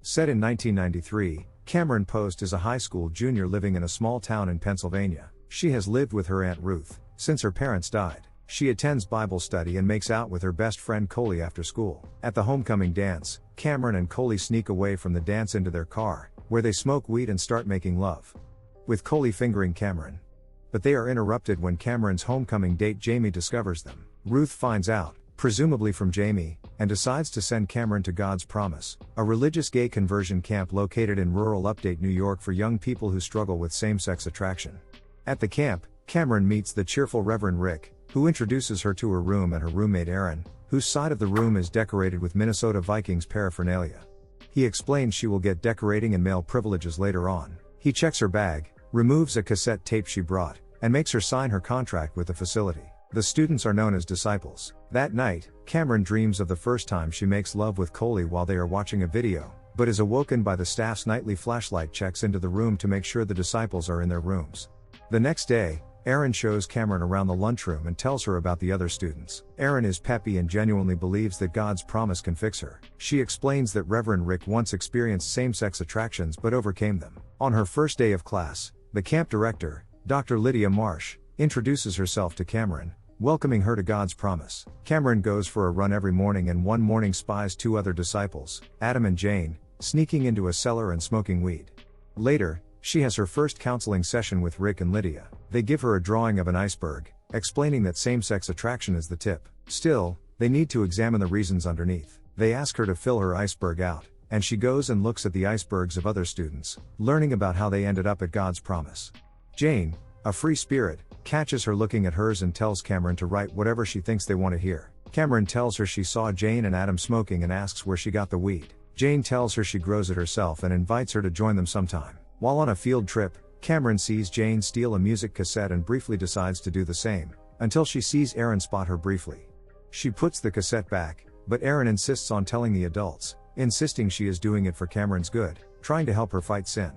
Set in 1993, Cameron Post is a high school junior living in a small town in Pennsylvania. She has lived with her Aunt Ruth since her parents died. She attends Bible study and makes out with her best friend Coley after school. At the homecoming dance, Cameron and Coley sneak away from the dance into their car, where they smoke weed and start making love, with Coley fingering Cameron. But they are interrupted when Cameron's homecoming date Jamie discovers them. Ruth finds out, presumably from Jamie, and decides to send Cameron to God's Promise, a religious gay conversion camp located in rural upstate New York for young people who struggle with same-sex attraction. At the camp, Cameron meets the cheerful Reverend Rick, who introduces her to her room and her roommate Aaron, whose side of the room is decorated with Minnesota Vikings paraphernalia. He explains she will get decorating and male privileges later on. He checks her bag, removes a cassette tape she brought, and makes her sign her contract with the facility. The students are known as disciples. That night, Cameron dreams of the first time she makes love with Coley while they are watching a video, but is awoken by the staff's nightly flashlight checks into the room to make sure the disciples are in their rooms. The next day, Aaron shows Cameron around the lunchroom and tells her about the other students. Aaron is peppy and genuinely believes that God's promise can fix her. She explains that Reverend Rick once experienced same-sex attractions but overcame them. On her first day of class, the camp director, Dr. Lydia Marsh, introduces herself to Cameron, welcoming her to God's Promise. Cameron goes for a run every morning and one morning spies two other disciples, Adam and Jane, sneaking into a cellar and smoking weed. Later, she has her first counseling session with Rick and Lydia. They give her a drawing of an iceberg, explaining that same-sex attraction is the tip. Still, they need to examine the reasons underneath. They ask her to fill her iceberg out, and she goes and looks at the icebergs of other students, learning about how they ended up at God's Promise. Jane, a free spirit, catches her looking at hers and tells Cameron to write whatever she thinks they want to hear. Cameron tells her she saw Jane and Adam smoking and asks where she got the weed. Jane tells her she grows it herself and invites her to join them sometime. While on a field trip, Cameron sees Jane steal a music cassette and briefly decides to do the same, until she sees Aaron spot her briefly. She puts the cassette back, but Aaron insists on telling the adults, insisting she is doing it for Cameron's good, trying to help her fight sin.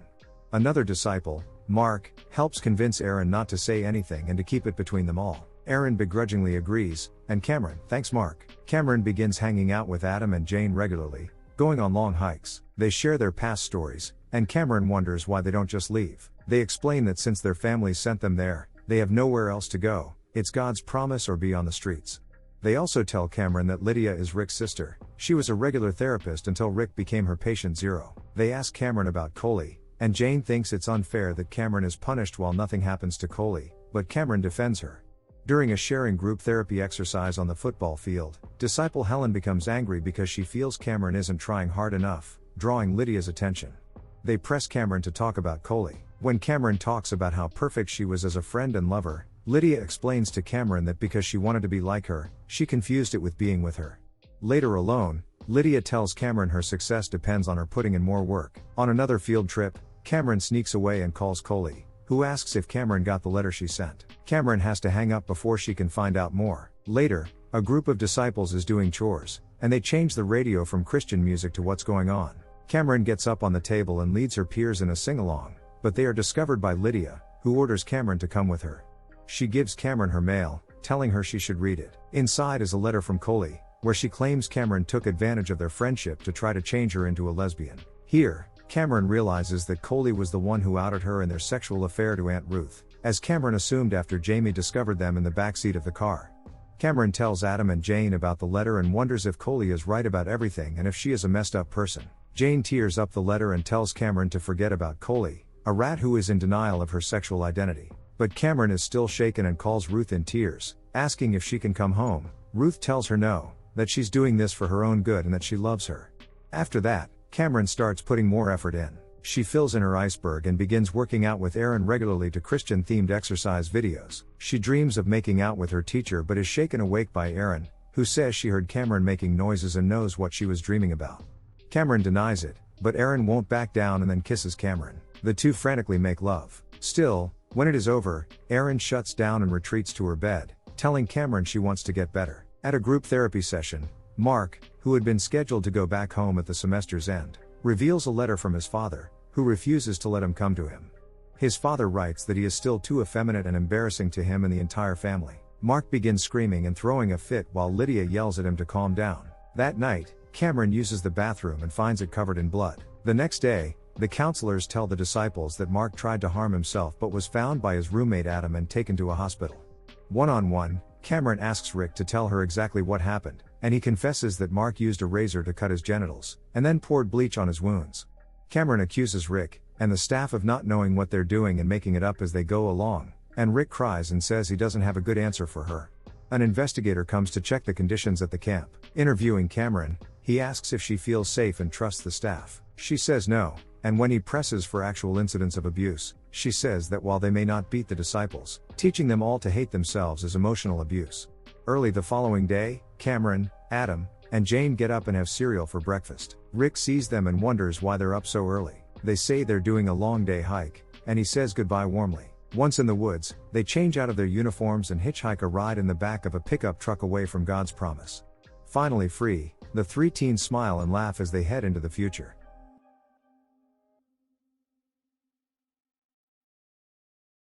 Another disciple, Mark, helps convince Aaron not to say anything and to keep it between them all. Aaron begrudgingly agrees, and Cameron thanks Mark. Cameron begins hanging out with Adam and Jane regularly, going on long hikes. They share their past stories, and Cameron wonders why they don't just leave. They explain that since their families sent them there, they have nowhere else to go. It's God's promise or be on the streets. They also tell Cameron that Lydia is Rick's sister. She was a regular therapist until Rick became her patient zero. They ask Cameron about Coley, and Jane thinks it's unfair that Cameron is punished while nothing happens to Coley, but Cameron defends her. During a sharing group therapy exercise on the football field, disciple Helen becomes angry because she feels Cameron isn't trying hard enough, drawing Lydia's attention. They press Cameron to talk about Coley. When Cameron talks about how perfect she was as a friend and lover, Lydia explains to Cameron that because she wanted to be like her, she confused it with being with her. Later alone, Lydia tells Cameron her success depends on her putting in more work. On another field trip, Cameron sneaks away and calls Coley, who asks if Cameron got the letter she sent. Cameron has to hang up before she can find out more. Later, a group of disciples is doing chores, and they change the radio from Christian music to What's Going On. Cameron gets up on the table and leads her peers in a sing-along, but they are discovered by Lydia, who orders Cameron to come with her. She gives Cameron her mail, telling her she should read it. Inside is a letter from Coley, where she claims Cameron took advantage of their friendship to try to change her into a lesbian. Here, Cameron realizes that Coley was the one who outed her in their sexual affair to Aunt Ruth, as Cameron assumed after Jamie discovered them in the backseat of the car. Cameron tells Adam and Jane about the letter and wonders if Coley is right about everything and if she is a messed up person. Jane tears up the letter and tells Cameron to forget about Coley, a rat who is in denial of her sexual identity. But Cameron is still shaken and calls Ruth in tears, asking if she can come home. Ruth tells her no, that she's doing this for her own good and that she loves her. After that, Cameron starts putting more effort in. She fills in her iceberg and begins working out with Aaron regularly to Christian-themed exercise videos. She dreams of making out with her teacher but is shaken awake by Aaron, who says she heard Cameron making noises and knows what she was dreaming about. Cameron denies it, but Aaron won't back down and then kisses Cameron. The two frantically make love. Still, when it is over, Aaron shuts down and retreats to her bed, telling Cameron she wants to get better. At a group therapy session, Mark, who had been scheduled to go back home at the semester's end, reveals a letter from his father, who refuses to let him come to him. His father writes that he is still too effeminate and embarrassing to him and the entire family. Mark begins screaming and throwing a fit while Lydia yells at him to calm down. That night, Cameron uses the bathroom and finds it covered in blood. The next day, the counselors tell the disciples that Mark tried to harm himself but was found by his roommate Adam and taken to a hospital. One-on-one, Cameron asks Rick to tell her exactly what happened, and he confesses that Mark used a razor to cut his genitals, and then poured bleach on his wounds. Cameron accuses Rick and the staff of not knowing what they're doing and making it up as they go along, and Rick cries and says he doesn't have a good answer for her. An investigator comes to check the conditions at the camp. Interviewing Cameron, he asks if she feels safe and trusts the staff. She says no, and when he presses for actual incidents of abuse, she says that while they may not beat the disciples, teaching them all to hate themselves is emotional abuse. Early the following day, Cameron, Adam, and Jane get up and have cereal for breakfast. Rick sees them and wonders why they're up so early. They say they're doing a long day hike, and he says goodbye warmly. Once in the woods, they change out of their uniforms and hitchhike a ride in the back of a pickup truck away from God's promise. Finally free, the three teens smile and laugh as they head into the future.